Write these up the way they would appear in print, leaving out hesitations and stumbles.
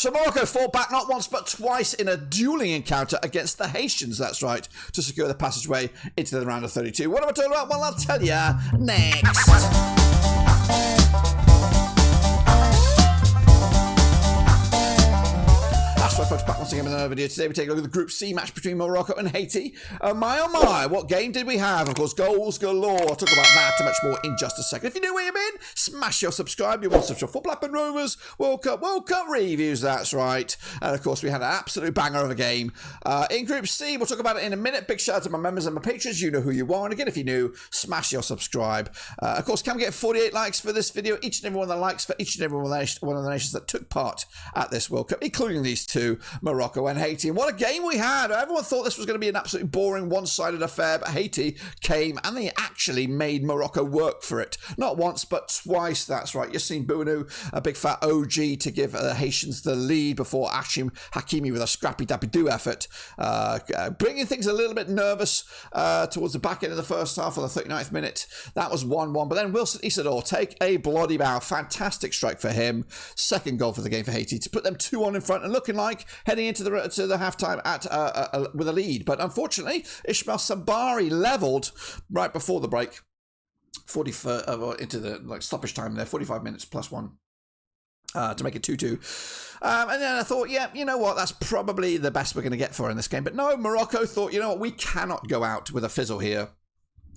So Morocco fought back not once but twice in a dueling encounter against the Haitians, that's right, to secure the passageway into the round of 32. What am I talking about? Well, I'll tell you next. That's right, folks, back once again with another video. Today we take a look at the Group C match between Morocco and Haiti. My oh my, what game did we have? Of course, goals galore. I'll talk about that and much more in just a second. If you know where you've been, smash your subscribe. You want some for Blackburn Rovers World Cup reviews, that's right. And of course, we had an absolute banger of a game. In Group C, we'll talk about it in a minute. Big shout out to my members and my patrons. You know who you are. And again, if you're new, smash your subscribe. Of course, can we get 48 likes for this video? Each and every one of the likes for each and every one of the nations that took part at this World Cup, including these two, Morocco and Haiti. And what a game we had. Everyone thought this was going to be an absolutely boring one-sided affair, but Haiti came and they actually made Morocco work for it. Not once, but twice, that's right. You've seen Bounou, a big fat OG, to give the Haitians the lead before Hashim Hakimi with a scrappy-dappy-do effort, bringing things a little bit nervous towards the back end of the first half of the 39th minute. That was 1-1, but then Wilson Isidore, take a bloody bow. Fantastic strike for him. Second goal for the game for Haiti to put them 2-1 in front and looking like heading into the halftime at with a lead. But unfortunately, Ismail Sabari levelled right before the break, into the stoppage time there, 45 minutes plus one. To make it 2-2. And then I thought, yeah, you know what? That's probably the best we're going to get for in this game. But no, Morocco thought, you know what? We cannot go out with a fizzle here.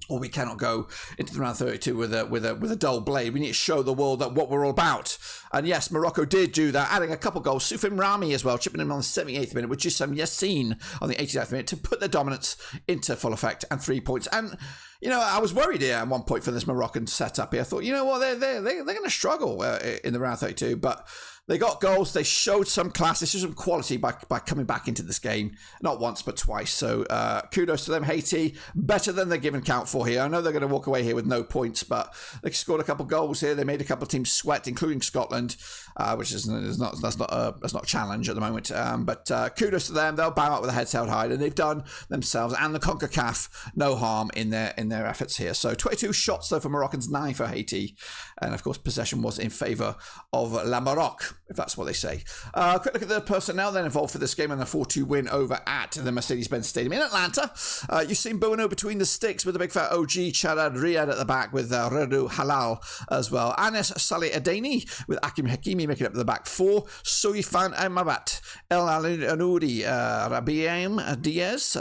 Or we cannot go into the round 32 with a dull blade. We need to show the world that what we're all about. And yes, Morocco did do that, adding a couple goals. Soufim Rami as well, chipping in on the 78th minute, with Jissam Yassine on the 89th minute to put their dominance into full effect and 3 points. And you know, I was worried here at one point for this Moroccan setup here. I thought, you know what, they're going to struggle in the round 32, but they got goals. They showed some class. They showed some quality by coming back into this game, not once but twice. So kudos to them, Haiti. Better than they're given count for here. I know they're going to walk away here with no points, but they scored a couple goals here. They made a couple of teams sweat, including Scotland, which is not a challenge at the moment. But kudos to them. They'll bow out with their heads held high, and they've done themselves and the CONCACAF no harm in their efforts here. So 22 shots though for Moroccans, 9 for Haiti, and of course possession was in favour of La Maroc, if that's what they say. Quick look at the personnel then involved for this game and a 4-2 win over at the Mercedes-Benz Stadium in Atlanta. You've seen Bounou between the sticks with the big fat OG Charad Riyad at the back with Redu Halal as well. Anes Saleh Adeni with Akim Hakimi making up the back four. Soifan Amabat, El Anouri, Rabiem Diaz,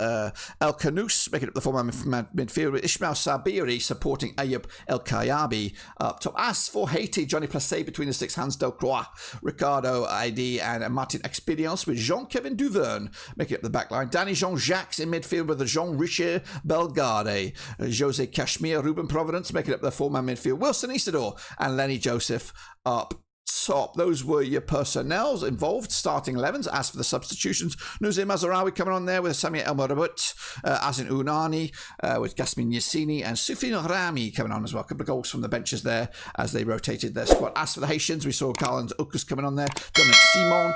El Kanous making up the former midfield with Ismail Sabiri supporting Ayub El Kayabi up top. As for Haiti, Johnny Placé between the sticks, Hans Delcroix, Ricardo Aidi and Martin Experience with Jean-Kevin Duverne making up the back line. Danny Jean-Jacques in midfield with Jean-Richard Belgarde. Jose Cashmere, Ruben Providence making up the four-man midfield. Wilson Isidore and Lenny Joseph up top. Those were your personnels involved, starting 11s. As for the substitutions, Nuzir Mazarawi coming on there with Samir El Morabut, Azin Unani with Gasmin Yassini and Soufin Rami coming on as well. A couple of goals from the benches there as they rotated their squad. As for the Haitians, we saw Garland Ukus coming on there, Dominic Simon,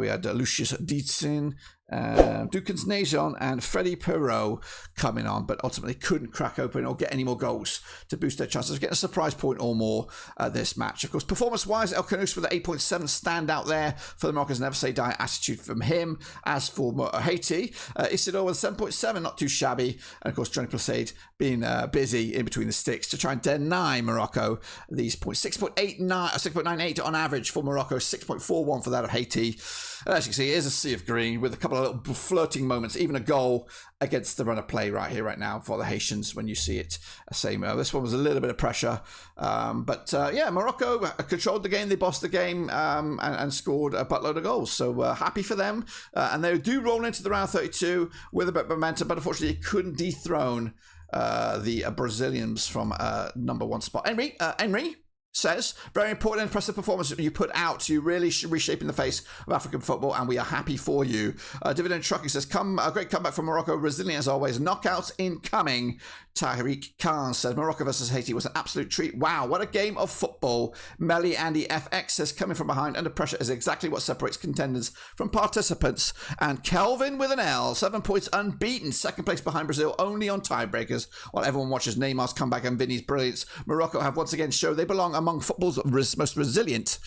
we had Lucius Dietzen, Dukins Najon and Freddie Perot coming on, but ultimately couldn't crack open or get any more goals to boost their chances of getting a surprise point or more at this match. Of course, performance-wise, El Kanous with an 8.7 standout there for the Moroccans. Never say die attitude from him. As for Haiti, Isidore with 7.7, not too shabby. And of course, Johnny Placide being busy in between the sticks to try and deny Morocco these points. 6.98 on average for Morocco, 6.41 for that of Haiti. And as you can see, here's a sea of green with a couple of little flirting moments, even a goal against the run of play right here, right now for the Haitians when you see it. Same. This one was a little bit of pressure. But Morocco controlled the game. They bossed the game and scored a buttload of goals. So happy for them. And they do roll into the round 32 with a bit of momentum, but unfortunately couldn't dethrone the Brazilians from number one spot. Henry says, very important and impressive performance you put out. You really reshaping the face of African football, and we are happy for you. Dividend Trucking says, a great comeback from Morocco, resilient as always. Knockouts incoming. Tariq Khan says, Morocco versus Haiti was an absolute treat. Wow, what a game of football. Melly Andy FX says, coming from behind under pressure is exactly what separates contenders from participants. And Kelvin with an L, 7 points unbeaten, second place behind Brazil, only on tiebreakers, while everyone watches Neymar's comeback and Vinny's brilliance. Morocco have once again showed they belong among football's most resilient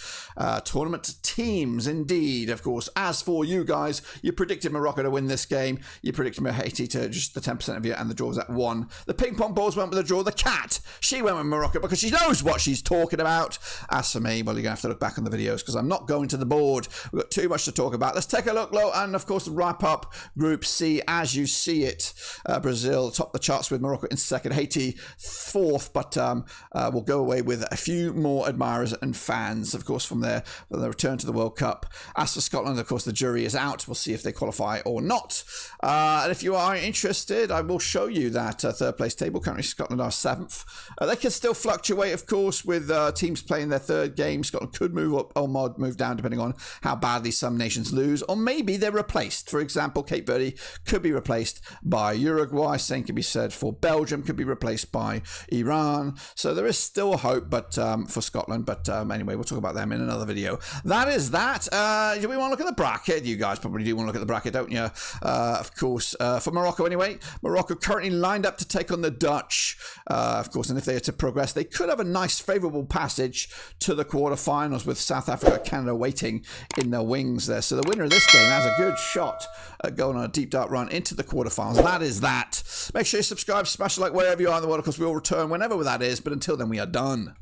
tournament teams, indeed. Of course, as for you guys, you predicted Morocco to win this game. You predicted Haiti to just the 10% of you, and the draw was at 1. The ping pong balls went with the draw. The cat, she went with Morocco because she knows what she's talking about. As for me, well, you're going to have to look back on the videos because I'm not going to the board. We've got too much to talk about. Let's take a look, and of course, wrap up Group C as you see it. Brazil top the charts with Morocco in second, Haiti fourth, but we'll go away with a few more admirers and fans, of course, from their return to the World Cup. As for Scotland, of course, the jury is out. We'll see if they qualify or not. And if you are interested, I will show you that third place table. Currently, Scotland are 7th. They can still fluctuate, of course, with teams playing their third game. Scotland could move up or move down, depending on how badly some nations lose, or maybe they're replaced. For example, Cape Verde could be replaced by Uruguay. Same can be said for Belgium, could be replaced by Iran. So there is still hope, but for Scotland. But anyway, we'll talk about them in another video. That is that. Do we want to look at the bracket? You guys probably do want to look at the bracket, don't you? Of course, for Morocco anyway. Morocco currently lined up to take on the Dutch. Of course, and if they are to progress, they could have a nice favourable passage to the quarterfinals with South Africa, Canada waiting in their wings there. So the winner of this game has a good shot at going on a deep dark run into the quarterfinals. That is that. Make sure you subscribe, smash a like wherever you are in the world. Of course, we will return whenever that is. But until then, we are done.